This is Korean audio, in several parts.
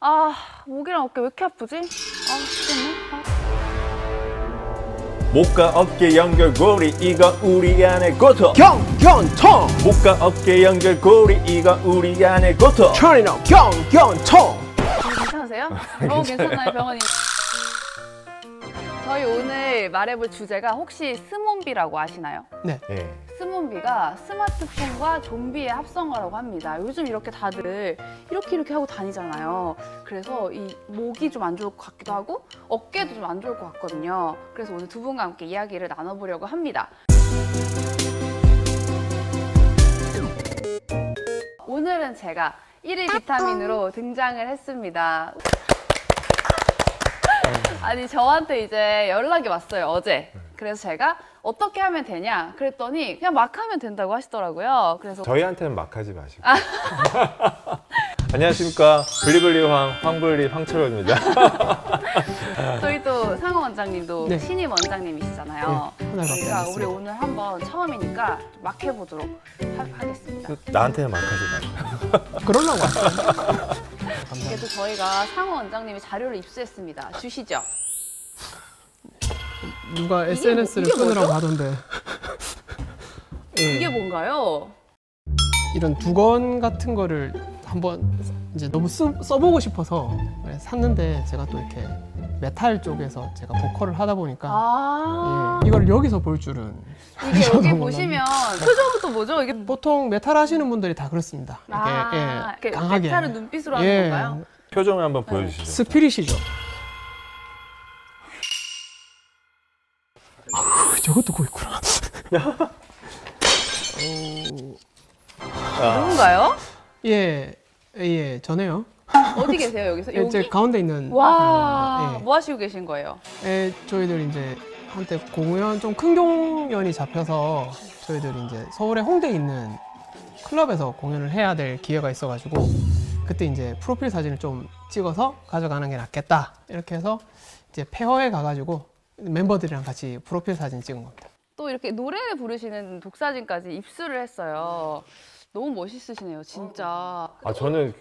아, 목이랑 어깨 왜 이렇게 아프지? 아, 죽겠네. 목과 어깨 연결고리 이거 우리 안의 고통. 경견통. 목과 어깨 연결고리 이거 우리 안의 고통. 천이너 경견통. 괜찮으세요? 괜찮나요, 병원님? 저희 오늘 말해볼 주제가 혹시 스몬비라고 아시나요? 네. 스몬비가 스마트폰과 좀비의 합성어라고 합니다. 요즘 이렇게 다들 이렇게 하고 다니잖아요. 그래서 이 목이 좀 안 좋을 것 같기도 하고 어깨도 좀 안 좋을 것 같거든요. 그래서 오늘 두 분과 함께 이야기를 나눠보려고 합니다. 오늘은 제가 1일 비타민으로 등장을 했습니다. 아니 저한테 이제 연락이 왔어요, 어제. 그래서 제가 어떻게 하면 되냐 그랬더니 그냥 막 하면 된다고 하시더라고요. 그래서 저희한테는 막 하지 마시고. 안녕하십니까, 블리블리 황블리 황철호입니다. 저희 또 상호 원장님도 네. 신임 원장님이시잖아요. 네, 그러니까 우리 오늘 한번 처음이니까 막 해보도록 하겠습니다. 나한테는 막 하지 마시고. 그러려고 왔어요. 그래도 저희가 상호 원장님이 자료를 입수했습니다. 주시죠. 누가 SNS를 이게 끊으라고 뭐죠? 하던데. 예, 이게 뭔가요? 이런 두건 같은 거를 한번 이제 너무 써보고 싶어서 샀는데 제가 또 이렇게 메탈 쪽에서 제가 보컬을 하다 보니까 예, 이걸 여기서 볼 줄은 이게 저도 여기 몰랐는데. 보시면 표정부터 뭐죠? 이게 보통 메탈 하시는 분들이 다 그렇습니다. 이렇게 강하게 메탈은 눈빛으로 하는 건가요? 표정을 한번 보여주시죠. 스피릿이죠. 저것도 고 있구나. 누군가요? 예, 전에요. 어디 계세요, 여기서? 예, 제 여기? 가운데 있는. 와, 예. 뭐 하시고 계신 거예요? 예, 저희들 이제 한때 공연, 좀 큰 공연이 잡혀서 저희들이 이제 서울의 홍대에 있는 클럽에서 공연을 해야 될 기회가 있어가지고 그때 이제 프로필 사진을 좀 찍어서 가져가는 게 낫겠다. 이렇게 해서 이제 폐허에 가가지고 멤버들이랑 같이 프로필 사진 찍은 겁니다. 또 이렇게 노래를 부르시는 독사진까지 입수를 했어요. 너무 멋있으시네요, 진짜. 아, 저는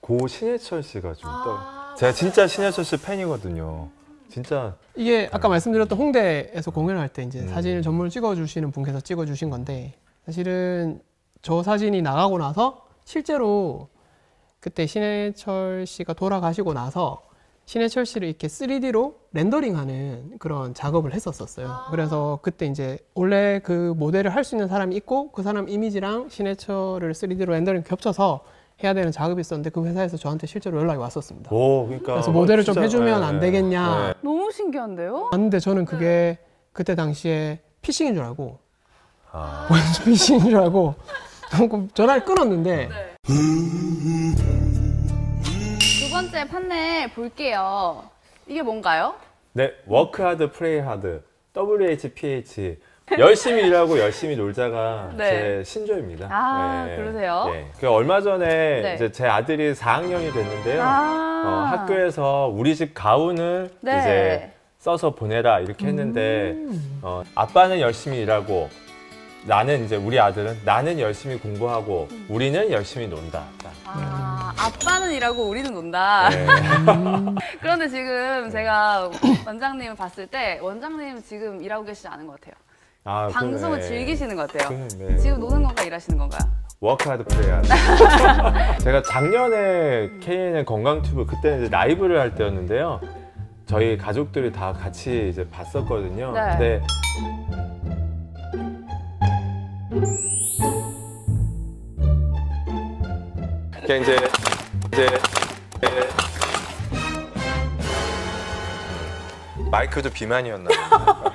고 신해철 씨가 좀 제가 진짜 신해철 씨 팬이거든요. 진짜. 이게 아까 말씀드렸던 홍대에서 공연할 때 이제 사진을 전문을 찍어주시는 분께서 찍어주신 건데, 사실은 저 사진이 나가고 나서 실제로 그때 신해철 씨가 돌아가시고 나서 신해철 씨를 이렇게 3D로 렌더링하는 그런 작업을 했었어요. 그래서 그때 이제 원래 그 모델을 할 수 있는 사람이 있고 그 사람 이미지랑 신해철을 3D로 렌더링 겹쳐서 해야 되는 작업이 있었는데 그 회사에서 저한테 실제로 연락이 왔었습니다. 오, 그러니까. 그래서 모델을 진짜, 좀 해주면 안 되겠냐. 너무 신기한데요? 왔는데 저는 그게 그때 당시에 피싱인 줄 알고 아. 완전 피싱인 줄 알고 전화를 끊었는데 두 번째 판넬 볼게요. 이게 뭔가요? 네, 워크 하드, 플레이 하드, WHPH. 열심히 일하고 열심히 놀자가 네. 제 신조입니다. 아, 네. 그러세요? 네. 그 얼마 전에 네. 이제 제 아들이 4학년이 됐는데요. 아. 학교에서 우리 집 가훈을 네. 이제 써서 보내라 이렇게 했는데 아빠는 열심히 일하고 나는 이제 우리 아들은 나는 열심히 공부하고 우리는 열심히 논다. 아, 아빠는 일하고 우리는 논다. 네. 그런데 지금 제가 원장님을 봤을 때 원장님 지금 일하고 계시지 않은 것 같아요. 아, 방송을 그러네. 즐기시는 것 같아요. 네. 지금 노는 건가 일하시는 건가요? 워크 하드 플레이 하드. 제가 작년에 KNN 건강튜브 그때는 이제 라이브를 할 때였는데요. 저희 가족들이 다 같이 이제 봤었거든요. 네. 근데 그냥 이제 마이크도 비만이었나 봐요.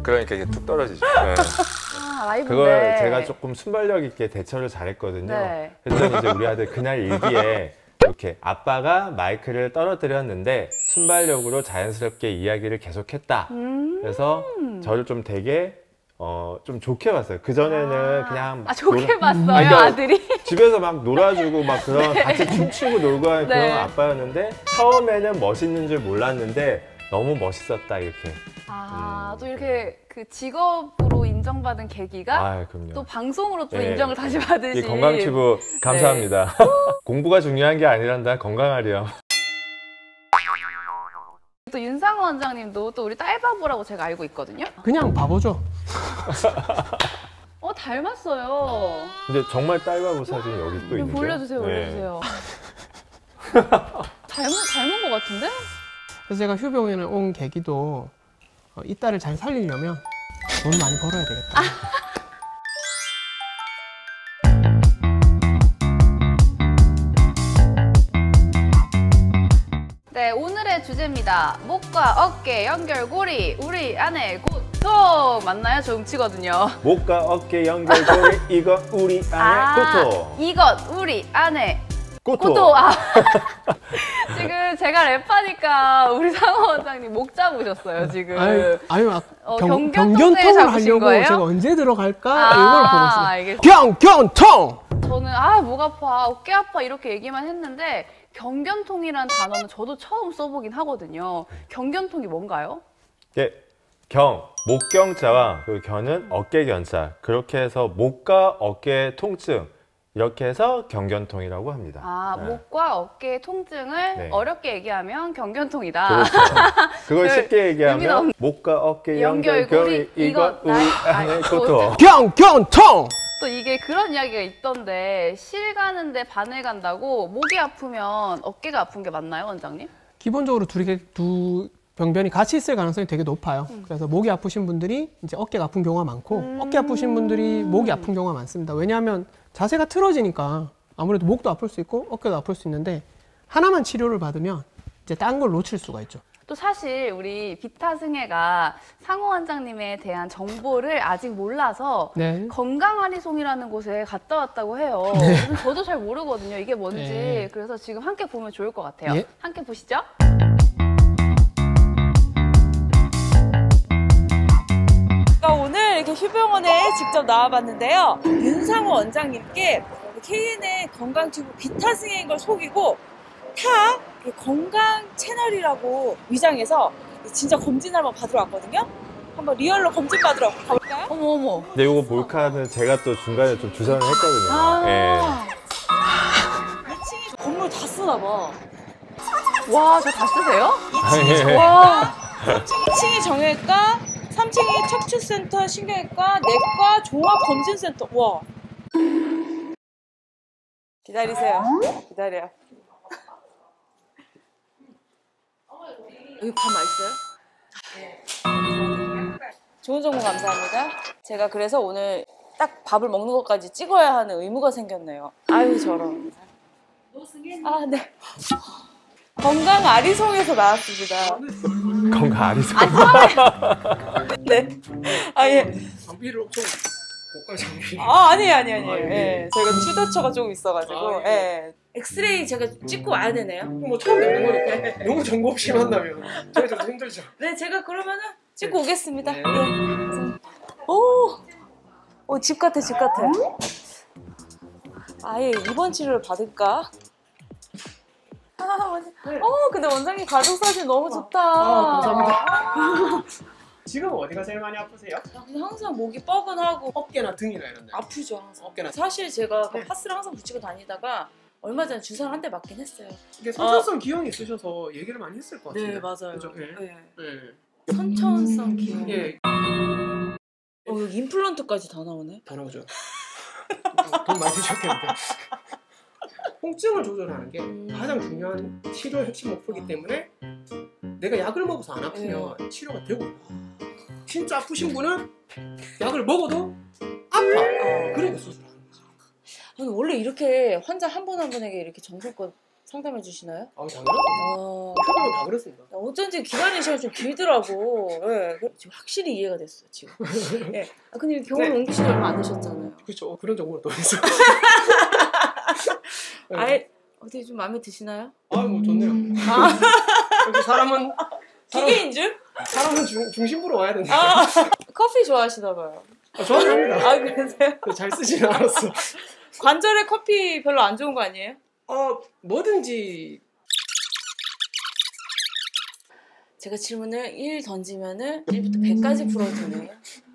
그러니까 이게 툭 떨어지죠. 네. 아, 라이브인데. 그걸 제가 조금 순발력 있게 대처를 잘했거든요. 네. 그랬더니 이제 우리 아들 그날 일기에 이렇게 아빠가 마이크를 떨어뜨렸는데 순발력으로 자연스럽게 이야기를 계속했다. 그래서 저를 좀 되게 좀 좋게 봤어요. 그전에는 그냥 좋게 봤어요, 아니, 그러니까 아들이. 집에서 막 놀아주고 막 그런 같이 춤추고 놀고 하는 네. 그런 아빠였는데 처음에는 멋있는 줄 몰랐는데 너무 멋있었다 이렇게. 아, 또 이렇게 그 직업으로 인정받은 계기가 아, 그럼요. 또 방송으로 또 네. 인정을 다시 받으신. 이 건강튜브 감사합니다. 공부가 중요한 게 아니란다. 건강하렴. 또 윤상호 원장님도 또 우리 딸바보라고 제가 알고 있거든요. 그냥 바보죠. 닮았어요. 근데 정말 딸바보 사진이 여기 또 있는데. 올려주세요, 올려주세요. 닮은 것 같은데? 그래서 제가 휴병원을 온 계기도 이 딸을 잘 살리려면 돈 많이 벌어야 되겠다. 네, 오늘의 주제입니다. 목과 어깨 연결고리, 우리 안에 고통! 맞나요? 저 음치거든요. 목과 어깨 연결고리 이것 우리 안에 고통. 이것 우리 안에 고통. 고통! 지금 제가 랩하니까 우리 상호 원장님 목 잡으셨어요, 지금. 아유, 경견통을 경견통을 잡으신 하려고 거예요? 제가 언제 들어갈까? 이걸 보고 있어요. 알겠습니다. 경견통! 저는 목 아파, 어깨 아파 이렇게 얘기만 했는데 경견통이라는 단어는 저도 처음 써보긴 하거든요. 경견통이 뭔가요? 예, 목경자와 그 견은 어깨견자. 그렇게 해서 목과 어깨 통증 이렇게 해서 경견통이라고 합니다. 네. 목과 어깨 통증을 네. 어렵게 얘기하면 경견통이다. 그렇죠. 그걸 쉽게 얘기하면 목과 어깨 연결고리 이것 우리 안에 고통. 경견통! 또 이게 그런 이야기가 있던데 실 가는데 바늘 간다고 목이 아프면 어깨가 아픈 게 맞나요, 원장님? 기본적으로 두 병변이 같이 있을 가능성이 되게 높아요. 그래서 목이 아프신 분들이 이제 어깨가 아픈 경우가 많고 어깨 아프신 분들이 목이 아픈 경우가 많습니다. 왜냐하면 자세가 틀어지니까 아무래도 목도 아플 수 있고 어깨도 아플 수 있는데 하나만 치료를 받으면 이제 딴 걸 놓칠 수가 있죠. 또 사실 우리 비타승혜가 상호 원장님에 대한 정보를 아직 몰라서 네. 건강아리송이라는 곳에 갔다 왔다고 해요. 저도 잘 모르거든요. 이게 뭔지. 네. 그래서 지금 함께 보면 좋을 것 같아요. 예. 함께 보시죠. 오늘 이렇게 휴병원에 직접 나와봤는데요. 윤상호 원장님께 KN의 건강튜브 비타승혜인 걸 속이고 타 건강 채널이라고 위장해서 진짜 검진 한번 받으러 왔거든요. 한번 리얼로 검진 받으러 가볼까요? 어머. 근데 이거 몰카는 제가 또 중간에 좀 주선을 했거든요. 예. 2층이 건물 다 쓰나 봐. 와, 저 다 쓰세요? 2층이 예. 와. 2층이 정형외과, 3층이 척추센터, 신경외과, 내과, 종합검진센터. 와. 기다리세요. 기다려요. 여기 밥 맛있어요? 좋은 정보 감사합니다. 제가 그래서 오늘 딱 밥을 먹는 것까지 찍어야 하는 의무가 생겼네요. 아유 저런. 아 네. 건강 아리송에서 나왔습니다. 건강 아리송. 네. 아 예. 장비를 좀 고가 장비. 아니에요. 예. 예. 저희가 취도처가 조금 있어가지고. 예. 엑스레이 제가 찍고 와야 되네요. 뭐 처음 뵙는 거니까 너무 정보 없이 만나면 저희 좀 힘들죠. 네, 제가 그러면은 찍고 오겠습니다. 네. 네. 오, 집 같아, 집 같아. 아예 입원 치료를 받을까? 근데 원장님 가족 사진 너무 좋다. 감사합니다. 지금 어디가 제일 많이 아프세요? 근데 항상 목이 뻐근하고 어깨나 등이나 이런 데. 아프죠, 항상. 어깨나 사실 제가 그 네. 파스를 항상 붙이고 다니다가 얼마 전에 주사를 한 대 맞긴 했어요. 이게 선천성 기형이 있으셔서 얘기를 많이 했을 것 같은데. 네, 맞아요. 그죠? 예. 네. 예. 선천성 기형. 예. 여기 임플란트까지 다 나오네. 다 나오죠. 돈 많이 드셨겠는데. 통증을 조절하는 게 가장 중요한 치료의 핵심 목표이기 때문에 내가 약을 먹어서 안 아프면 치료가 되고, 진짜 아프신 분은 약을 먹어도 아파. 그러니까 수술하는 거죠. 아니, 원래 이렇게 환자 한 분 한 분에게 이렇게 정성껏 상담해 주시나요? 당연하죠. 아, 표정은 다 그렇습니다. 어쩐지 기다리는 시간이 좀 길더라고. 예, 지금 확실히 이해가 됐어요, 지금. 예. 근데 병원 옮기신 지 얼마 안 되셨잖아요. 그렇죠. 그런 정보를 또 있어요. 아예, 어떻게 좀 마음에 드시나요? 뭐 좋네요. 역시 사람은 기계인 줄? 중심부로 와야 된다. 커피 좋아하시나 봐요. 좋아합니다. 그러세요? 잘 쓰지는 않았어. 관절에 커피 별로 안 좋은 거 아니에요? 뭐든지. 제가 질문을 1 던지면은 1부터 100까지 풀어주는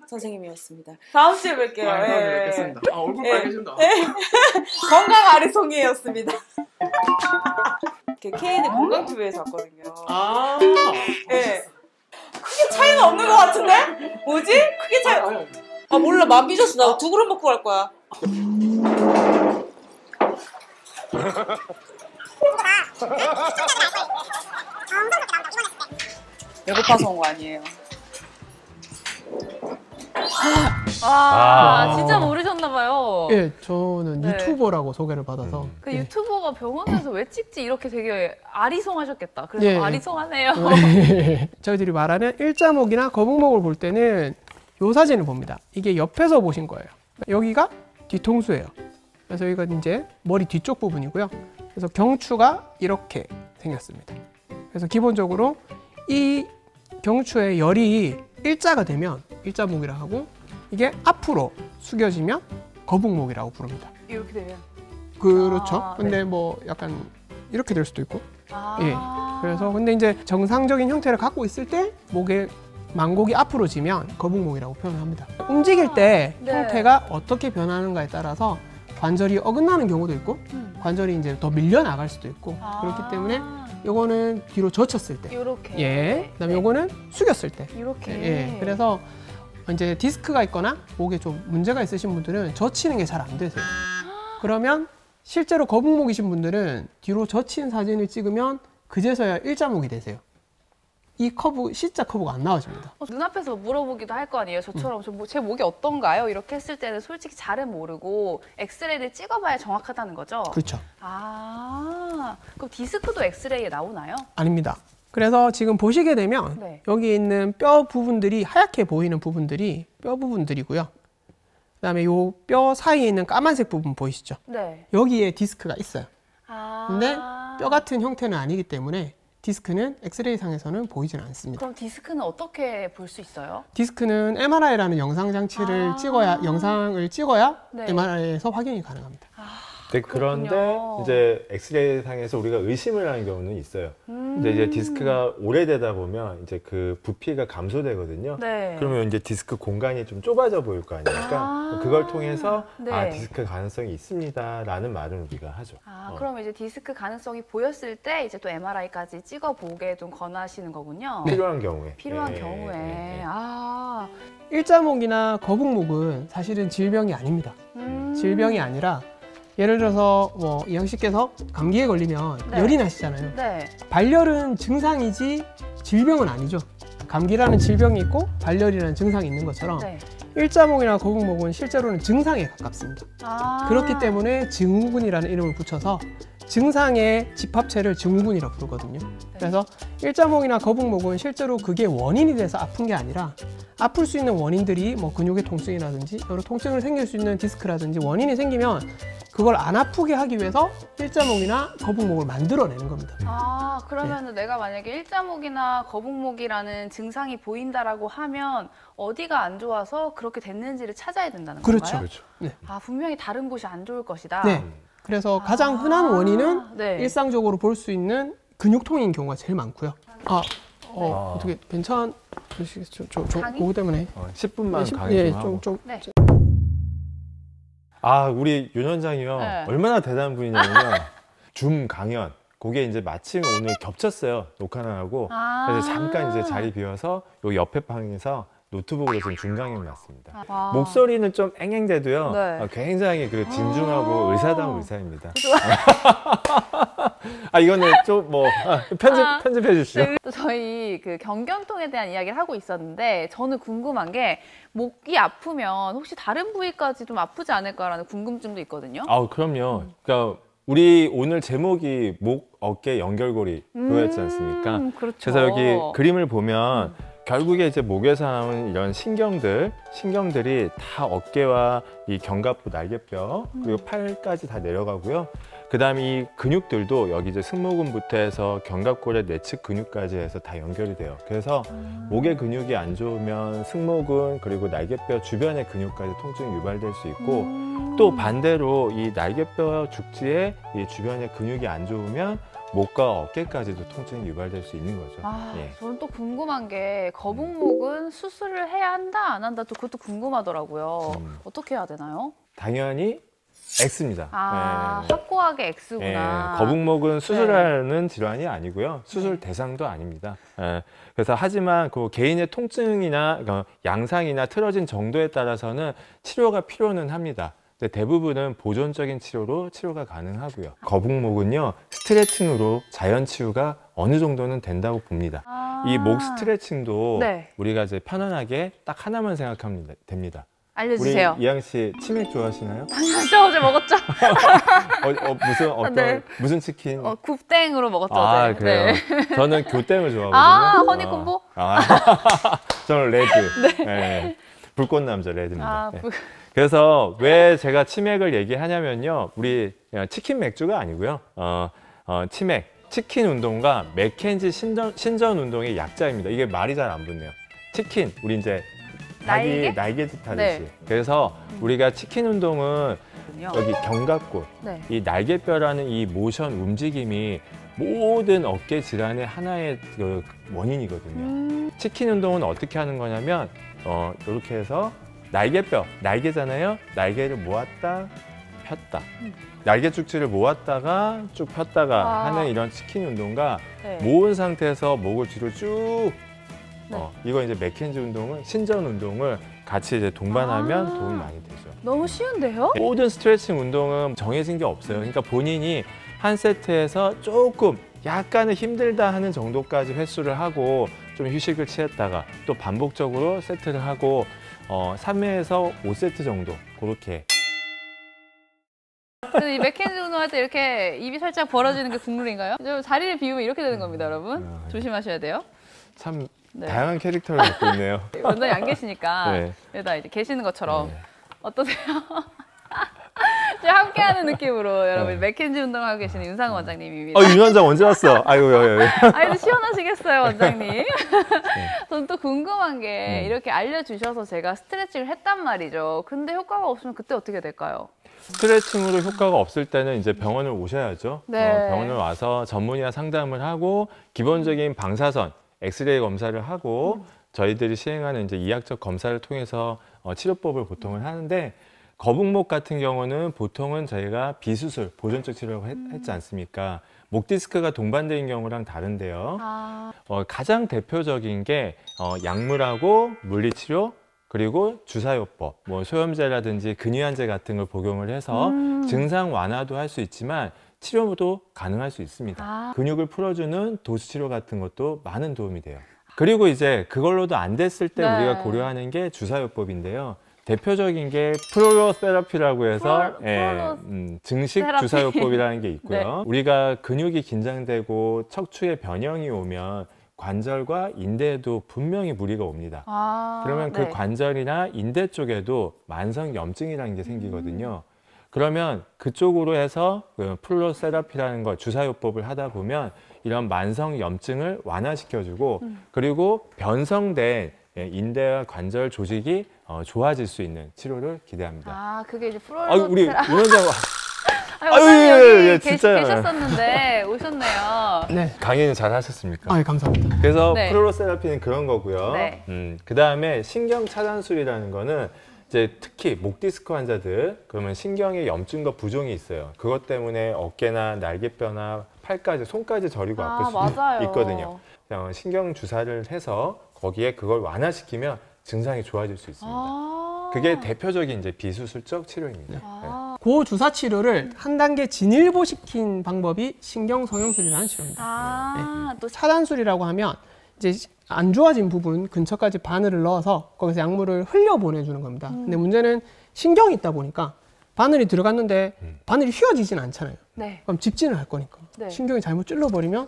선생님이었습니다. 다음 주에 뵐게요. 다음에 뵙겠습니다. 얼굴 빨개진다. 건강 아리송이였습니다. K&N 건강TV에서 왔거든요. 아, 네. 크게 차이는 없는 것 같은데? 뭐지? 크게 차이. 아 몰라, 맘 삐졌어. 나 2그릇 먹고 갈 거야. 배고파서 온 거 아니에요. 아, 진짜 모르셨나봐요. 예, 저는 네. 유튜버라고 소개를 받아서. 그 예. 유튜버가 병원에서 왜 찍지? 이렇게 되게 아리송하셨겠다. 그래서 예. 아리송하네요. 저희들이 말하는 일자목이나 거북목을 볼 때는 요 사진을 봅니다. 이게 옆에서 보신 거예요. 여기가 뒤통수예요. 그래서 여기가 이제 머리 뒤쪽 부분이고요. 그래서 경추가 이렇게 생겼습니다. 그래서 기본적으로 이 경추의 열이 일자가 되면 일자목이라고 하고, 이게 앞으로 숙여지면 거북목이라고 부릅니다. 이렇게 되면. 그렇죠. 아, 근데 네. 뭐 약간 이렇게 될 수도 있고. 아. 예. 그래서 근데 이제 정상적인 형태를 갖고 있을 때 목의 만곡이 앞으로 지면 거북목이라고 표현을 합니다. 움직일 때 네. 형태가 어떻게 변하는가에 따라서 관절이 어긋나는 경우도 있고, 관절이 이제 더 밀려 나갈 수도 있고, 그렇기 때문에 요거는 뒤로 젖혔을 때, 이렇게. 예. 그다음에 요거는 숙였을 때, 이렇게. 예. 그래서 이제 디스크가 있거나 목에 좀 문제가 있으신 분들은 젖히는 게 잘 안 되세요. 그러면 실제로 거북목이신 분들은 뒤로 젖힌 사진을 찍으면 그제서야 일자목이 되세요. 이 커브, C자 커브가 안 나와집니다. 눈앞에서 물어보기도 할 거 아니에요. 저처럼 제 목이 어떤가요? 이렇게 했을 때는 솔직히 잘은 모르고 엑스레이를 찍어봐야 정확하다는 거죠? 그렇죠. 아, 그럼 디스크도 엑스레이에 나오나요? 아닙니다. 그래서 지금 보시게 되면 네. 여기 있는 뼈 부분들이 하얗게 보이는 부분들이 뼈 부분들이고요. 그다음에 요 뼈 사이에 있는 까만색 부분 보이시죠? 네. 여기에 디스크가 있어요. 아. 근데 뼈 같은 형태는 아니기 때문에 디스크는 엑스레이 상에서는 보이지는 않습니다. 그럼 디스크는 어떻게 볼 수 있어요? 디스크는 MRI라는 영상 장치를 아. 찍어야, 영상을 찍어야 네. MRI에서 확인이 가능합니다. 네, 그런데 그렇군요. 이제 엑스레이 상에서 우리가 의심을 하는 경우는 있어요. 근데 이제 디스크가 오래되다 보면 이제 그 부피가 감소되거든요. 네. 그러면 이제 디스크 공간이 좀 좁아져 보일 거 아닙니까? 아. 그걸 통해서 네. 아, 디스크 가능성이 있습니다라는 말을 우리가 하죠. 아, 그럼 이제 디스크 가능성이 보였을 때 이제 또 MRI까지 찍어보게 좀 권하시는 거군요. 필요한 경우에. 필요한 예, 경우에. 예, 예. 아. 일자목이나 거북목은 사실은 질병이 아닙니다. 질병이 아니라 예를 들어서 뭐 이영 씨께서 감기에 걸리면 네. 열이 나시잖아요. 네. 발열은 증상이지 질병은 아니죠. 감기라는 질병이 있고 발열이라는 증상이 있는 것처럼 네. 일자목이나 거북목은 실제로는 증상에 가깝습니다. 아. 그렇기 때문에 증후군이라는 이름을 붙여서 증상의 집합체를 증후군이라고 부르거든요. 그래서 일자목이나 거북목은 실제로 그게 원인이 돼서 아픈 게 아니라 아플 수 있는 원인들이 뭐 근육의 통증이라든지 여러 통증을 생길 수 있는 디스크라든지 원인이 생기면 그걸 안 아프게 하기 위해서 일자목이나 거북목을 만들어내는 겁니다. 아, 그러면은 내가 만약에 일자목이나 거북목이라는 증상이 보인다라고 하면 어디가 안 좋아서 그렇게 됐는지를 찾아야 된다는 그렇죠. 건가요? 그렇죠. 네. 아, 분명히 다른 곳이 안 좋을 것이다. 네. 그래서 가장 흔한 원인은 네. 일상적으로 볼 수 있는 근육통인 경우가 제일 많고요. 어떻게 괜찮으시겠죠? 강의? 그거 때문에 10분만 강의 예, 좀 하고. 좀 네. 아, 우리 윤 원장이요. 네. 얼마나 대단한 분이냐면요. 줌 강연. 그게 이제 마침 오늘 겹쳤어요. 녹화를 하고. 아. 그래서 잠깐 이제 자리 비워서 요 옆에 방에서 노트북으로 지금 줌 강연을 났습니다. 와. 목소리는 좀 앵앵대도요. 네. 굉장히 그 진중하고 아. 의사다운 의사입니다. 아, 이거는 좀 뭐 편집해 주시죠. 네, 또 저희 그 경견통에 대한 이야기를 하고 있었는데 저는 궁금한 게 목이 아프면 혹시 다른 부위까지 좀 아프지 않을까라는 궁금증도 있거든요. 아, 그럼요. 그러니까 우리 오늘 제목이 목, 어깨, 연결고리 그거였지 않습니까? 그렇죠. 그래서 여기 그림을 보면 결국에 이제 목에서 나오는 이런 신경들이 다 어깨와 이 견갑부, 날개뼈 그리고 팔까지 다 내려가고요. 그다음에 이 근육들도 여기 이제 승모근부터 해서 견갑골의 내측 근육까지 해서 다 연결이 돼요. 그래서 목의 근육이 안 좋으면 승모근 그리고 날개뼈 주변의 근육까지 통증이 유발될 수 있고 또 반대로 이 날개뼈 죽지에 이 주변의 근육이 안 좋으면 목과 어깨까지도 통증이 유발될 수 있는 거죠. 아, 예. 저는 또 궁금한 게 거북목은 수술을 해야 한다 안 한다 또 그것도 궁금하더라고요. 어떻게 해야 되나요? 당연히 X입니다. 아, 네. 확고하게 X구나. 거북목은 수술하는 질환이 아니고요. 수술 대상도 아닙니다. 그래서 하지만 그 개인의 통증이나 양상이나 틀어진 정도에 따라서는 치료가 필요는 합니다. 근데 대부분은 보존적인 치료로 치료가 가능하고요. 거북목은요, 스트레칭으로 자연 치유가 어느 정도는 된다고 봅니다. 이 목 스트레칭도 네. 우리가 이제 편안하게 딱 하나만 생각하면 됩니다. 알려주세요. 우리 이양 씨 치맥 좋아하시나요? 당연하죠. 어제 먹었죠. 무슨 어떤 네. 무슨 치킨? 굽땡으로 먹었죠. 아, 어제. 그래요? 네. 저는 교땡을 좋아하거든요. 아, 허니콤보? 저는 레드. 네. 불꽃 남자 레드입니다. 아, 네. 그래서 왜 제가 치맥을 얘기하냐면요. 우리 치킨 맥주가 아니고요. 치맥, 치킨 운동과 맥켄지 신전 운동의 약자입니다. 이게 말이 잘 안 붙네요. 치킨, 우리 이제 닭이 날개짓 하듯이. 네. 그래서 우리가 치킨 운동은 여기 견갑골, 네. 이 날개뼈라는 이 모션 움직임이 모든 어깨 질환의 하나의 그 원인이거든요. 치킨 운동은 어떻게 하는 거냐면 이렇게 해서 날개뼈, 날개잖아요. 날개를 모았다 폈다. 날개 축지를 모았다가 쭉 폈다가 하는 이런 치킨 운동과 네. 모은 상태에서 목을 뒤로 쭉 네. 이거 이제 맥켄지 운동을 신전 운동을 같이 이제 동반하면 도움이 많이 되죠. 너무 쉬운데요? 모든 스트레칭 운동은 정해진 게 없어요. 그러니까 본인이 한 세트에서 조금 약간은 힘들다 하는 정도까지 횟수를 하고 좀 휴식을 취했다가 또 반복적으로 세트를 하고 3회에서 5세트 정도 그렇게. 그래서 이 맥켄지 운동할 때 이렇게 입이 살짝 벌어지는 게 국룰인가요? 좀 자리를 비우면 이렇게 되는 겁니다, 여러분. 조심하셔야 돼요. 참 네. 다양한 캐릭터를 갖고 있네요. 원장님 안 계시니까 네. 여기다 이제 계시는 것처럼 네. 어떠세요? 함께하는 느낌으로 여러분 네. 맥켄지 운동하고 계시는 윤상우 원장님입니다. 윤 원장 언제 왔어? 아이고. 아이고 시원하시겠어요, 원장님. 저는 또 궁금한 게 이렇게 알려주셔서 제가 스트레칭을 했단 말이죠. 근데 효과가 없으면 그때 어떻게 될까요? 스트레칭으로 효과가 없을 때는 이제 병원을 오셔야죠. 네. 병원을 와서 전문의와 상담을 하고 기본적인 방사선, 엑스레이 검사를 하고 저희들이 시행하는 이제 이학적 검사를 통해서 치료법을 보통은 하는데 거북목 같은 경우는 보통은 저희가 비수술, 보존적 치료라고 했지 않습니까? 목 디스크가 동반된 경우랑 다른데요. 가장 대표적인 게 약물하고 물리치료 그리고 주사요법, 뭐 소염제라든지 근위안제 같은 걸 복용을 해서 증상 완화도 할 수 있지만 치료도 가능할 수 있습니다. 근육을 풀어주는 도수치료 같은 것도 많은 도움이 돼요. 그리고 이제 그걸로도 안 됐을 때 네. 우리가 고려하는 게 주사요법인데요. 대표적인 게 프롤로세라피라고 해서 증식 세라피. 주사요법이라는 게 있고요. 네. 우리가 근육이 긴장되고 척추에 변형이 오면 관절과 인대에도 분명히 무리가 옵니다. 그러면 그 네. 관절이나 인대 쪽에도 만성 염증이라는 게 생기거든요. 그러면 그쪽으로 해서 그 플로세라피라는 걸 주사요법을 하다 보면 이런 만성 염증을 완화시켜주고 그리고 변성된 인대와 관절 조직이 좋아질 수 있는 치료를 기대합니다. 그게 이제 우리 프롤로세라. 윤 원장 원장님 여기 진짜. 계셨었는데 오셨네요. 네. 강의는 잘 하셨습니까? 감사합니다. 그래서 네. 프롤로세라피는 그런 거고요. 네. 그 다음에 신경 차단술이라는 거는 이제 특히 목 디스크 환자들 그러면 신경에 염증과 부종이 있어요. 그것 때문에 어깨나 날개뼈나 팔까지 손까지 저리고 아플 수 맞아요. 있거든요. 신경 주사를 해서 거기에 그걸 완화시키면 증상이 좋아질 수 있습니다. 그게 대표적인 이제 비수술적 치료입니다. 네. 그 주사 치료를 한 단계 진일보시킨 방법이 신경성형술이라는 치료입니다. 또 차단술이라고 하면 이제 안 좋아진 부분 근처까지 바늘을 넣어서 거기서 약물을 흘려 보내주는 겁니다. 근데 문제는 신경이 있다 보니까 바늘이 들어갔는데 바늘이 휘어지진 않잖아요. 네. 그럼 직진을 할 거니까 네. 신경이 잘못 찔러버리면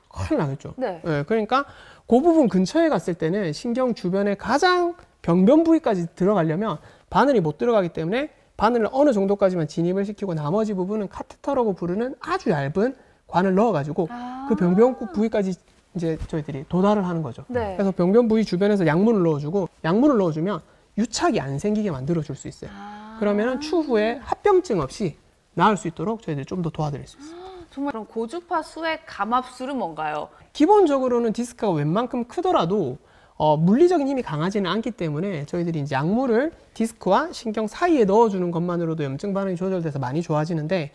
큰일 나겠죠. 네. 그러니까 그 부분 근처에 갔을 때는 신경 주변에 가장 병변 부위까지 들어가려면 바늘이 못 들어가기 때문에 바늘을 어느 정도까지만 진입을 시키고 나머지 부분은 카테터라고 부르는 아주 얇은 관을 넣어가지고 그 병변 부위까지 이제 저희들이 도달을 하는 거죠. 네. 그래서 병변 부위 주변에서 약물을 넣어주고 약물을 넣어주면 유착이 안 생기게 만들어줄 수 있어요. 그러면 추후에 합병증 없이 나을 수 있도록 저희들이 좀 더 도와드릴 수 있어요. 정말 그럼 고주파 수액 감압술은 뭔가요? 기본적으로는 디스크가 웬만큼 크더라도 물리적인 힘이 강하지는 않기 때문에 저희들이 이제 약물을 디스크와 신경 사이에 넣어주는 것만으로도 염증 반응이 조절돼서 많이 좋아지는데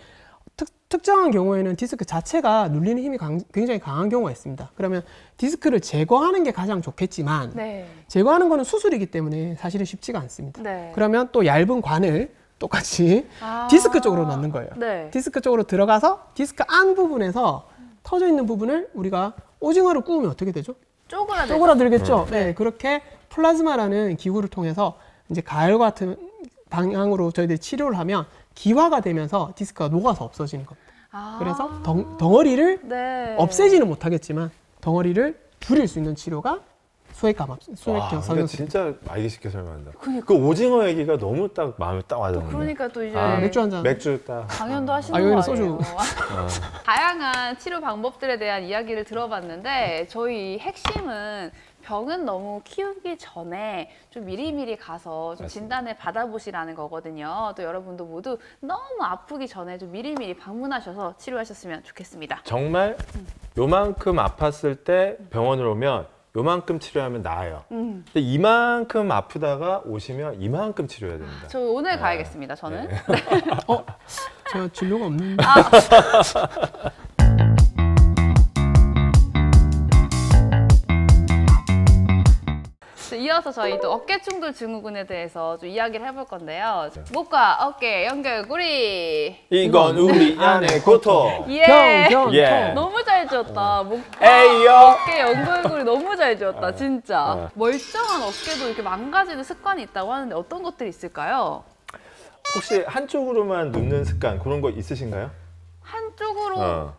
특정한 경우에는 디스크 자체가 눌리는 힘이 굉장히 강한 경우가 있습니다. 그러면 디스크를 제거하는 게 가장 좋겠지만 네. 제거하는 거는 수술이기 때문에 사실은 쉽지가 않습니다. 네. 그러면 또 얇은 관을 똑같이 디스크 쪽으로 넣는 거예요. 네. 디스크 쪽으로 들어가서 디스크 안 부분에서 터져 있는 부분을 우리가 오징어를 구우면 어떻게 되죠? 쪼그라들겠죠. 네, 그렇게 플라즈마라는 기구를 통해서 이제 가열 같은 방향으로 저희들이 치료를 하면 기화가 되면서 디스크가 녹아서 없어지는 겁니다. 그래서 덩어리를 네. 없애지는 못하겠지만 덩어리를 줄일 수 있는 치료가 수액경 그러니까 성형. 진짜 알기 쉽게 설명한다. 그러니까. 그 오징어 얘기가 너무 딱 마음에 딱 와닿는데. 그러니까 또 이제 맥주 한 잔. 맥주 딱. 강연도 하시는 여기는 거예요. 소주. 다양한 치료 방법들에 대한 이야기를 들어봤는데 저희 핵심은 병은 너무 키우기 전에 좀 미리미리 가서 좀 진단을 받아보시라는 거거든요. 또 여러분도 모두 너무 아프기 전에 좀 미리미리 방문하셔서 치료하셨으면 좋겠습니다. 정말 요만큼 아팠을 때 병원을 오면 요만큼 치료하면 나아요. 근데 이만큼 아프다가 오시면 이만큼 치료해야 됩니다. 저 오늘 가야겠습니다. 저는. 네. 제가 진료가 없는데. 이어서 저희 또 어깨 충돌 증후군에 대해서 좀 이야기를 해볼 건데요. 목과 어깨 연결고리. 이건 우리 안의 고통. 예. 병. 예. 너무 잘 지었다. 목과 에이요. 어깨 연결고리 너무 잘 지었다. 진짜. 멀쩡한 어깨도 이렇게 망가지는 습관이 있다고 하는데 어떤 것들이 있을까요? 혹시 한쪽으로만 눕는 습관 그런 거 있으신가요? 한쪽으로만?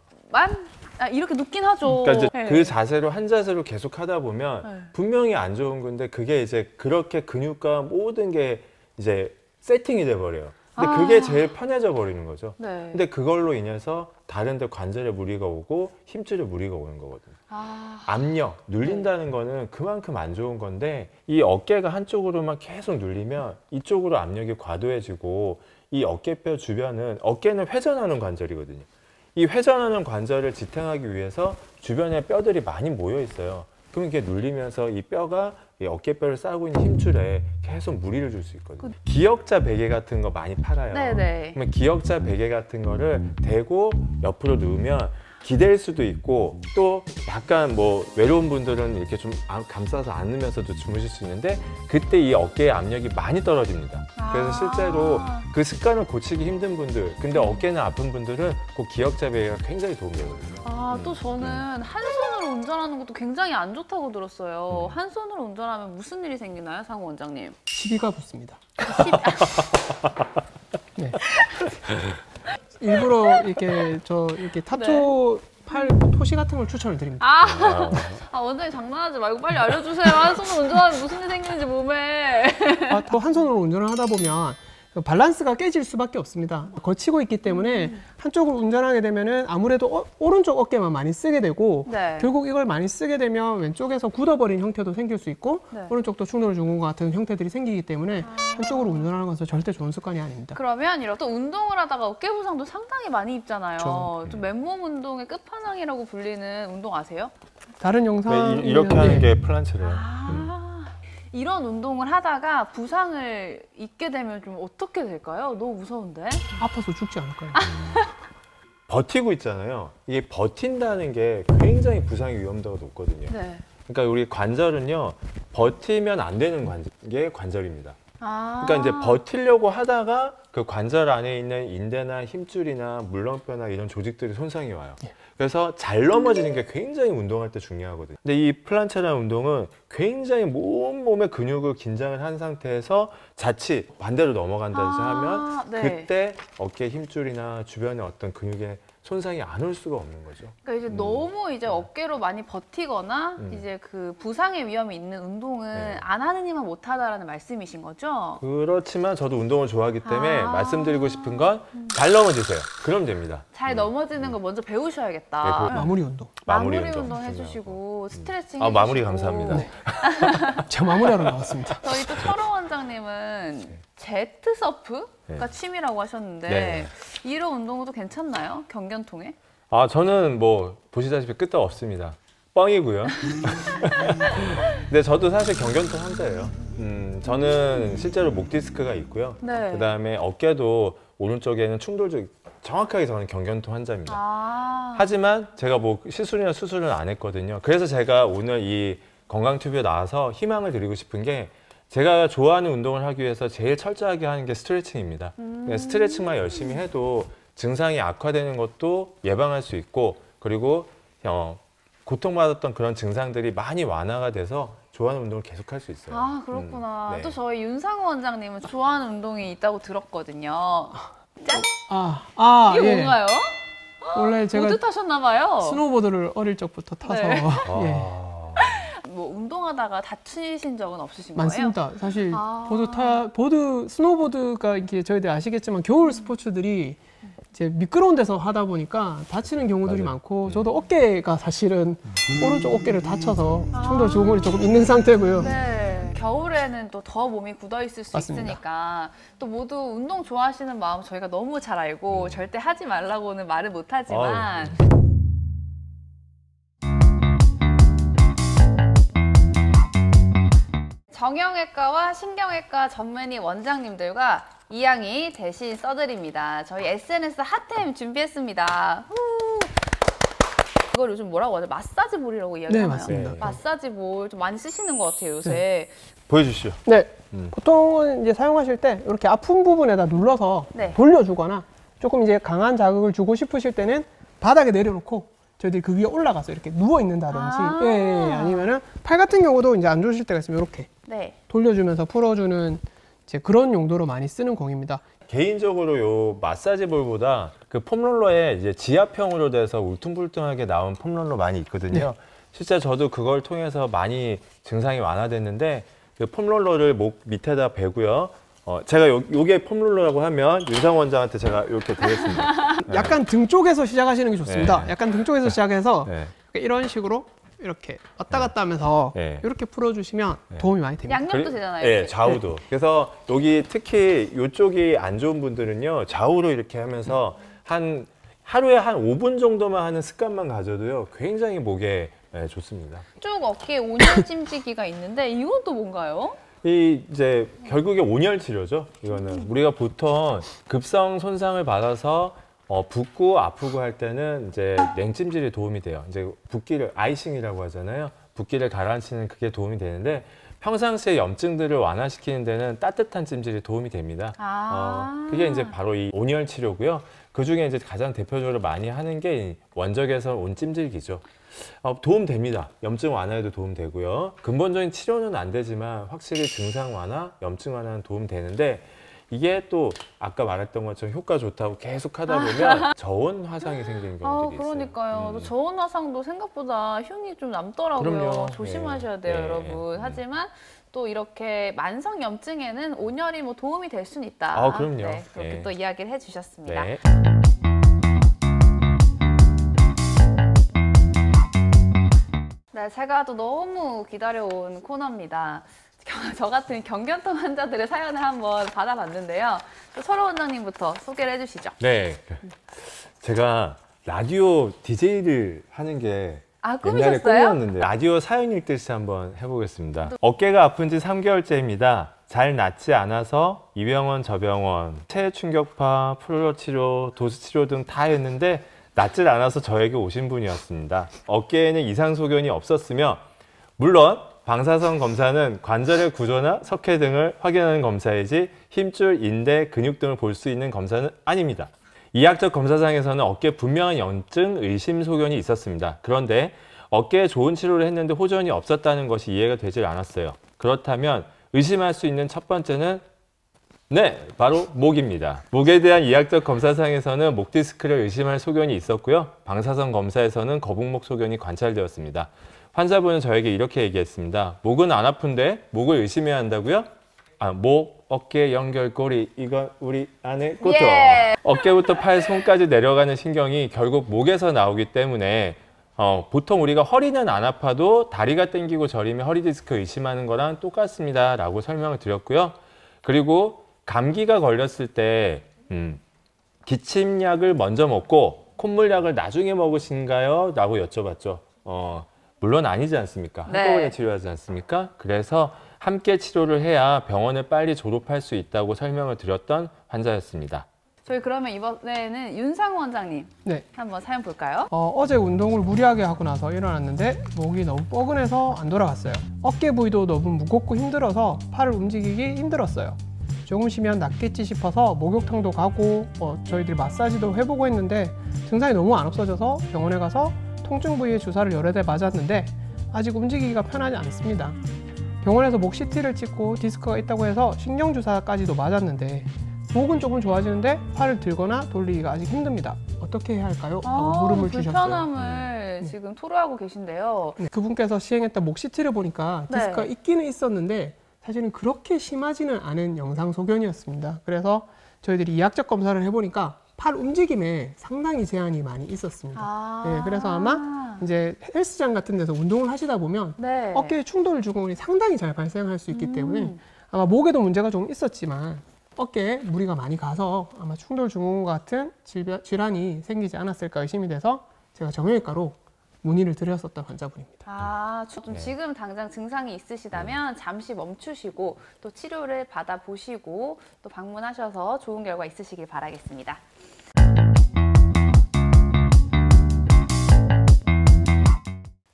이렇게 눕긴 하죠. 그러니까 이제 네. 그 자세로 한 자세로 계속 하다 보면 네. 분명히 안 좋은 건데 그게 이제 그렇게 근육과 모든 게 이제 세팅이 돼 버려요. 근데 그게 제일 편해져 버리는 거죠. 네. 근데 그걸로 인해서 다른 데 관절에 무리가 오고 힘줄에 무리가 오는 거거든요. 압력, 눌린다는 거는 그만큼 안 좋은 건데 이 어깨가 한쪽으로만 계속 눌리면 이쪽으로 압력이 과도해지고 이 어깨뼈 주변은 어깨는 회전하는 관절이거든요. 이 회전하는 관절을 지탱하기 위해서 주변에 뼈들이 많이 모여 있어요. 그럼 이게 눌리면서 이 뼈가 이 어깨뼈를 싸고 있는 힘줄에 계속 무리를 줄 수 있거든요. 기역자 베개 같은 거 많이 팔아요. 네네. 그러면 기역자 베개 같은 거를 대고 옆으로 누우면 기댈 수도 있고 또 약간 뭐 외로운 분들은 이렇게 좀 감싸서 안으면서도 주무실 수 있는데 그때 이 어깨의 압력이 많이 떨어집니다. 그래서 실제로 그 습관을 고치기 힘든 분들 근데 어깨는 아픈 분들은 그 기역자 베개가 굉장히 도움이 되거든요. 또 저는 한 손으로 운전하는 것도 굉장히 안 좋다고 들었어요. 한 손으로 운전하면 무슨 일이 생기나요, 상우 원장님? 시비가 붙습니다. 네. 일부러 이렇게 이렇게 타투 팔 토시 같은 걸 추천을 드립니다. 원장님 장난하지 말고 빨리 알려주세요. 한 손으로 운전하면 무슨 일이 생기는지 몸에. 또 한 손으로 운전을 하다 보면 밸런스가 깨질 수밖에 없습니다. 거치고 있기 때문에 한쪽으로 운전하게 되면은 아무래도 오른쪽 어깨만 많이 쓰게 되고 네. 결국 이걸 많이 쓰게 되면 왼쪽에서 굳어버린 형태도 생길 수 있고 네. 오른쪽도 충돌 증후군 같은 형태들이 생기기 때문에 한쪽으로 운전하는 것은 절대 좋은 습관이 아닙니다. 그러면 이렇게 또 운동을 하다가 어깨 부상도 상당히 많이 입잖아요. 그렇죠. 좀 맨몸 운동의 끝판왕이라고 불리는 운동 아세요? 다른 영상 네, 이렇게 하는 게 플란체래요. 이런 운동을 하다가 부상을 입게 되면 좀 어떻게 될까요? 너무 무서운데? 아파서 죽지 않을까요? 버티고 있잖아요. 이게 버틴다는 게 굉장히 부상의 위험도가 높거든요. 네. 그러니까 우리 관절은요 버티면 안 되는 게 관절입니다. 그러니까 이제 버티려고 하다가 그 관절 안에 있는 인대나 힘줄이나 물렁뼈나 이런 조직들이 손상이 와요. 그래서 잘 넘어지는 게 굉장히 운동할 때 중요하거든요. 근데 이 플란체라는 운동은 굉장히 몸의 근육을 긴장을 한 상태에서 자칫 반대로 넘어간다든지 하면 네. 그때 어깨 힘줄이나 주변의 어떤 근육에 손상이 안 올 수가 없는 거죠. 그러니까 이제 너무 이제 어깨로 많이 버티거나 이제 그 부상의 위험이 있는 운동은 안 하는 이만 못하다라는 말씀이신 거죠? 그렇지만 저도 운동을 좋아하기 때문에 말씀드리고 싶은 건 잘 넘어지세요. 그럼 됩니다. 잘 넘어지는 거 먼저 배우셔야겠다. 네, 마무리 운동. 마무리 운동 운동 중요하고. 스트레칭 해주시고. 마무리 감사합니다. 제가 마무리하러 나왔습니다. 저희 또 철호 원장님은 제트 서프가 취미라고 하셨는데 네. 이런 운동도 괜찮나요? 경견통에? 저는 뭐 보시다시피 끄떡 없습니다. 뻥이고요. 근데 저도 사실 경견통 환자예요. 저는 실제로 목 디스크가 있고요. 네. 그다음에 어깨도 오른쪽에는 충돌적 정확하게 저는 경견통 환자입니다. 하지만 제가 뭐 시술이나 수술은 안 했거든요. 그래서 제가 오늘 이 건강튜브에 나와서 희망을 드리고 싶은 게 제가 좋아하는 운동을 하기 위해서 제일 철저하게 하는 게 스트레칭입니다. 스트레칭만 열심히 해도 증상이 악화되는 것도 예방할 수 있고 그리고 고통받았던 그런 증상들이 많이 완화가 돼서 좋아하는 운동을 계속할 수 있어요. 아, 그렇구나. 네. 또 저희 윤상호 원장님은 좋아하는 운동이 있다고 들었거든요. 짠! 이게 예. 뭔가요? 원래 제가 보드 타셨나봐요. 스노보드를 어릴 적부터 타서 네. 예. 뭐 운동하다가 다치신 적은 없으신 거예요? 많습니다. 사실 아. 스노보드가 이게 저희들 아시겠지만 겨울 스포츠들이 이제 미끄러운 데서 하다 보니까 다치는 경우들이 맞아요. 많고 저도 어깨가 사실은 오른쪽 어깨를 다쳐서 충돌 증후군이 조금 있는 상태고요. 네. 겨울에는 또 더 몸이 굳어 있을 수 맞습니다. 있으니까 또 모두 운동 좋아하시는 마음 저희가 너무 잘 알고 절대 하지 말라고는 말을 못 하지만 정형외과와 신경외과 전문의 원장님들과 이양이 대신 써드립니다. 저희 SNS 핫템 준비했습니다. 후. 이걸 요즘 뭐라고 하죠? 마사지 볼이라고 이야기하나요? 네, 맞습니다. 네. 마사지 볼 좀 많이 쓰시는 것 같아요, 요새. 보여주시죠. 네, 보통은 이제 사용하실 때 이렇게 아픈 부분에다 눌러서 네. 돌려주거나 조금 이제 강한 자극을 주고 싶으실 때는 바닥에 내려놓고 저희들이 그 위에 올라가서 이렇게 누워 있는다든지, 아니면은 팔 같은 경우도 이제 안 좋으실 때가 있으면 이렇게 네. 돌려주면서 풀어주는 이제 그런 용도로 많이 쓰는 공입니다. 개인적으로 요 마사지 볼보다 그 폼롤러에 이제 지압형으로 돼서 울퉁불퉁하게 나온 폼롤러 많이 있거든요. 실제 저도 그걸 통해서 많이 증상이 완화됐는데 그 폼롤러를 목 밑에다 베고요. 제가 요게 폼롤러라고 하면 윤상 원장한테 제가 이렇게 드리겠습니다. 약간 등 쪽에서 시작하시는 게 좋습니다. 네. 약간 등 쪽에서 시작해서 네. 이런 식으로 이렇게 왔다 갔다 하면서 네. 이렇게 풀어주시면 도움이 많이 됩니다. 양옆도 되잖아요. 네, 이렇게. 좌우도. 그래서 여기 특히 이쪽이 안 좋은 분들은요, 좌우로 이렇게 하면서 하루에 한 5분 정도만 하는 습관만 가져도요, 굉장히 목에 좋습니다. 쭉 어깨에 온열 찜질기가 있는데 이건 또 뭔가요? 이 이제 결국에 온열 치료죠. 이거는 우리가 보통 급성 손상을 받아서 붓고 아프고 할 때는 이제 냉찜질이 도움이 돼요. 이제 붓기를 아이싱이라고 하잖아요. 붓기를 가라앉히는 그게 도움이 되는데 평상시에 염증들을 완화시키는 데는 따뜻한 찜질이 도움이 됩니다. 그게 이제 바로 이 온열 치료고요. 그 중에 이제 가장 대표적으로 많이 하는 게 원적외선 온찜질기죠. 도움 됩니다. 염증 완화에도 도움 되고요. 근본적인 치료는 안 되지만 확실히 증상 완화, 염증 완화는 도움 되는데 이게 또 아까 말했던 것처럼 효과 좋다고 계속 하다 보면 저온 화상이 생기는 경우들이 있어요. 그러니까요. 또 저온 화상도 생각보다 흉이 좀 남더라고요. 그럼요. 조심하셔야 돼요, 네. 여러분. 하지만 또 이렇게 만성 염증에는 온열이 뭐 도움이 될 수는 있다. 그럼요. 네, 그렇게 네. 또 이야기를 해주셨습니다. 네. 네, 제가 또 너무 기다려온 코너입니다. 저 같은 경견통 환자들의 사연을 한번 받아봤는데요. 또 설호 원장님부터 소개를 해주시죠. 네. 제가 라디오 DJ를 하는 게 옛날에 꿈이셨어요? 꿈이었는데 라디오 사연 읽듯이 한번 해보겠습니다. 어깨가 아픈 지 3개월째입니다. 잘 낫지 않아서 이 병원 저 병원 체해 충격파, 프로로 치료, 도수 치료 등 다 했는데 낫질 않아서 저에게 오신 분이었습니다. 어깨에는 이상 소견이 없었으며 물론 방사선 검사는 관절의 구조나 석회 등을 확인하는 검사이지 힘줄, 인대, 근육 등을 볼 수 있는 검사는 아닙니다. 이학적 검사상에서는 어깨에 분명한 염증, 의심 소견이 있었습니다. 그런데 어깨에 좋은 치료를 했는데 호전이 없었다는 것이 이해가 되질 않았어요. 그렇다면 의심할 수 있는 첫 번째는 바로 목입니다. 목에 대한 이학적 검사상에서는 목 디스크를 의심할 소견이 있었고요. 방사선 검사에서는 거북목 소견이 관찰되었습니다. 환자분은 저에게 이렇게 얘기했습니다. 목은 안 아픈데 목을 의심해야 한다고요? 목, 어깨, 연결고리, 이거 우리 안에 고토. 예. 어깨부터 팔, 손까지 내려가는 신경이 결국 목에서 나오기 때문에 보통 우리가 허리는 안 아파도 다리가 당기고 저리면 허리 디스크 의심하는 거랑 똑같습니다 라고 설명을 드렸고요. 그리고 감기가 걸렸을 때 기침약을 먼저 먹고 콧물약을 나중에 먹으신가요? 라고 여쭤봤죠. 물론 아니지 않습니까? 네. 한꺼번에 치료하지 않습니까? 그래서 함께 치료를 해야 병원을 빨리 졸업할 수 있다고 설명을 드렸던 환자였습니다. 저희 그러면 이번에는 윤상호 원장님 네. 한번 사연 볼까요? 어제 운동을 무리하게 하고 나서 일어났는데 목이 너무 뻐근해서 안 돌아갔어요. 어깨 부위도 너무 무겁고 힘들어서 팔을 움직이기 힘들었어요. 조금 쉬면 낫겠지 싶어서 목욕탕도 가고 저희들이 마사지도 해보고 했는데 증상이 너무 안 없어져서 병원에 가서 통증 부위에 주사를 여러 대 맞았는데 아직 움직이기가 편하지 않습니다. 병원에서 목 CT를 찍고 디스크가 있다고 해서 신경 주사까지도 맞았는데 목은 조금 좋아지는데 팔을 들거나 돌리기가 아직 힘듭니다. 어떻게 해야 할까요? 하고 물음을 주셨어요. 불편함을 지금 토로하고 계신데요. 네, 그분께서 시행했던 목 CT를 보니까 네. 디스크가 있기는 있었는데 사실은 그렇게 심하지는 않은 영상 소견이었습니다. 그래서 저희들이 이학적 검사를 해보니까 팔 움직임에 상당히 제한이 많이 있었습니다. 네, 그래서 아마 이제 헬스장 같은 데서 운동을 하시다 보면 네. 어깨에 충돌 증후군이 상당히 잘 발생할 수 있기 때문에 아마 목에도 문제가 좀 있었지만 어깨에 무리가 많이 가서 아마 충돌 증후군 같은 질환이 생기지 않았을까 의심이 돼서 제가 정형외과로 문의를 드렸었던 환자분입니다. 좀 지금 당장 증상이 있으시다면 잠시 멈추시고 또 치료를 받아보시고 또 방문하셔서 좋은 결과 있으시길 바라겠습니다.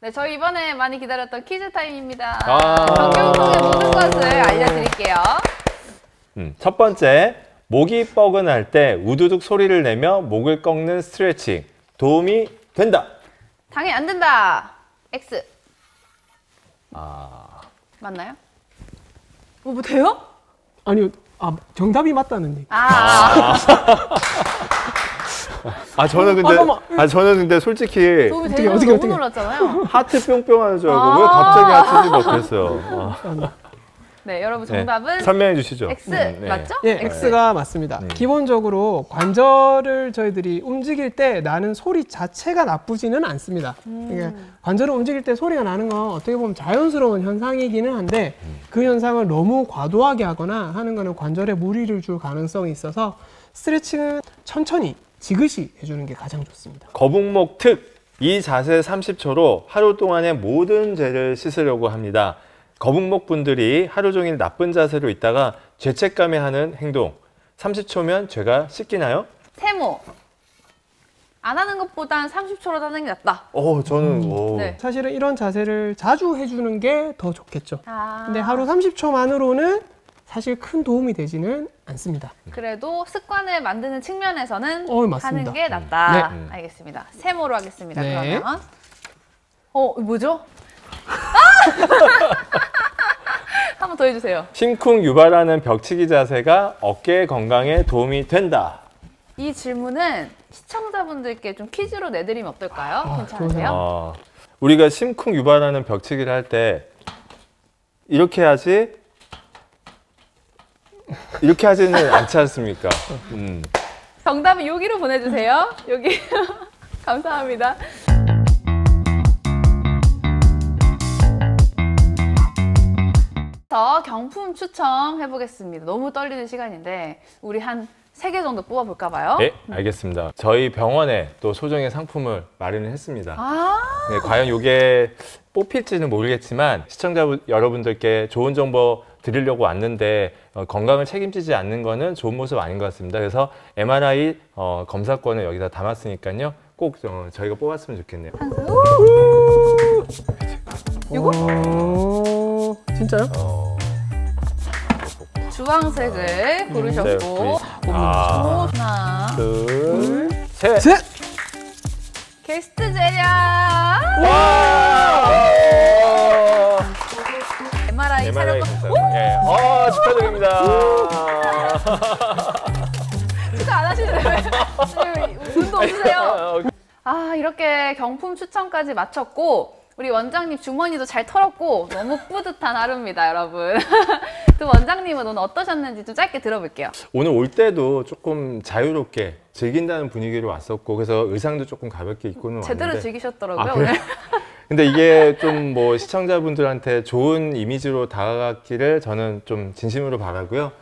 네, 저희 이번에 많이 기다렸던 퀴즈 타임입니다. 정경통의 모든 것을 알려드릴게요. 첫 번째, 목이 뻐근할 때 우두둑 소리를 내며 목을 꺾는 스트레칭 도움이 된다. 당연히 안 된다. X. 맞나요? 뭐 돼요? 아니요, 정답이 맞다는 얘기. 저는 근데 솔직히 도움이 되는 줄 너무 놀랐잖아요. 하트 뿅뿅 하는 줄 알고 왜 갑자기 하트인지 못했어요. 네, 여러분 정답은 설명해 주시죠. X 맞죠? 예, X가 맞습니다. 기본적으로 관절을 저희들이 움직일 때 나는 소리 자체가 나쁘지는 않습니다. 그러니까 관절을 움직일 때 소리가 나는 건 어떻게 보면 자연스러운 현상이기는 한데 그 현상을 너무 과도하게 하거나 하는 거는 관절에 무리를 줄 가능성이 있어서 스트레칭은 천천히 지그시 해주는 게 가장 좋습니다. 거북목 특! 이 자세 30초로 하루 동안의 모든 죄를 씻으려고 합니다. 거북목 분들이 하루 종일 나쁜 자세로 있다가 죄책감에 하는 행동 30초면 죄가 씻기나요? 세모 안 하는 것보단 30초라도 하는 게 낫다. 저는 네. 사실은 이런 자세를 자주 해주는 게 더 좋겠죠. 근데 하루 30초만으로는 사실 큰 도움이 되지는 않습니다. 그래도 습관을 만드는 측면에서는 맞습니다. 하는 게 낫다. 네. 알겠습니다. 세모로 하겠습니다. 네. 그러면 뭐죠? 한 번 더 해주세요. 심쿵 유발하는 벽치기 자세가 어깨 건강에 도움이 된다. 이 질문은 시청자분들께 좀 퀴즈로 내드리면 어떨까요? 괜찮으세요? 우리가 심쿵 유발하는 벽치기를 할 때 이렇게 하지 이렇게 하지는 않지 않습니까? 정답은 여기로 보내주세요. 여기 감사합니다. 경품 추첨해 보겠습니다. 너무 떨리는 시간인데 우리 한 3개 정도 뽑아볼까 봐요. 네, 알겠습니다. 저희 병원에 또 소정의 상품을 마련을 했습니다. 네, 과연 이게 뽑힐지는 모르겠지만 시청자 여러분들께 좋은 정보 드리려고 왔는데 건강을 책임지지 않는 거는 좋은 모습 아닌 것 같습니다. 그래서 MRI 검사권을 여기다 담았으니까요. 꼭 저희가 뽑았으면 좋겠네요. 이거? 진짜요? 주황색을 고르셨고 하나 둘, 셋! 게스트 제략 MRI 촬영 축하드립니다. 축하 안 하시는데 왜 운도 없으세요? 이렇게 경품 추첨까지 마쳤고 우리 원장님 주머니도 잘 털었고 너무 뿌듯한 하루입니다, 여러분. 또 원장님은 오늘 어떠셨는지 좀 짧게 들어볼게요. 오늘 올 때도 조금 자유롭게 즐긴다는 분위기로 왔었고 그래서 의상도 조금 가볍게 입고는 제대로 왔는데 즐기셨더라고요, 오늘. 근데 이게 좀 뭐 시청자분들한테 좋은 이미지로 다가갔기를 저는 좀 진심으로 바라고요.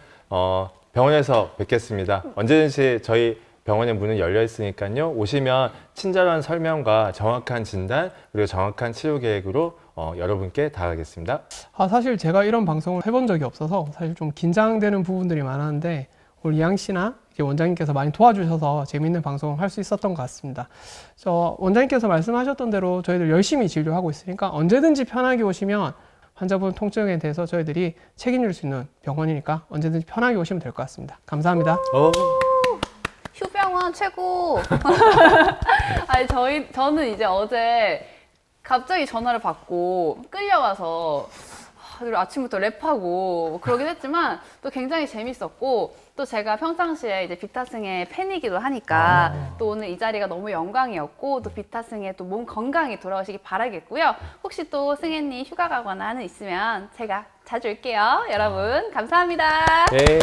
병원에서 뵙겠습니다. 언제든지 저희 병원의 문은 열려 있으니까요. 오시면 친절한 설명과 정확한 진단 그리고 정확한 치료 계획으로 여러분께 다가가겠습니다. 사실 제가 이런 방송을 해본 적이 없어서 사실 좀 긴장되는 부분들이 많았는데 오늘 이양 씨나 원장님께서 많이 도와주셔서 재밌는 방송을 할 수 있었던 것 같습니다. 원장님께서 말씀하셨던 대로 저희들 열심히 진료하고 있으니까 언제든지 편하게 오시면 환자분 통증에 대해서 저희들이 책임질 수 있는 병원이니까 언제든지 편하게 오시면 될 것 같습니다. 감사합니다. 휴병원 최고. 아니 저는 이제 어제 갑자기 전화를 받고 끌려가서 아침부터 랩하고 그러긴 했지만 또 굉장히 재밌었고 또 제가 평상시에 이제 비타승의 팬이기도 하니까 또 오늘 이 자리가 너무 영광이었고 또 비타승의 또 몸 건강히 돌아오시기 바라겠고요. 혹시 또 승혜님 휴가 가거나 하는 있으면 제가 자주 올게요. 여러분 감사합니다. 네.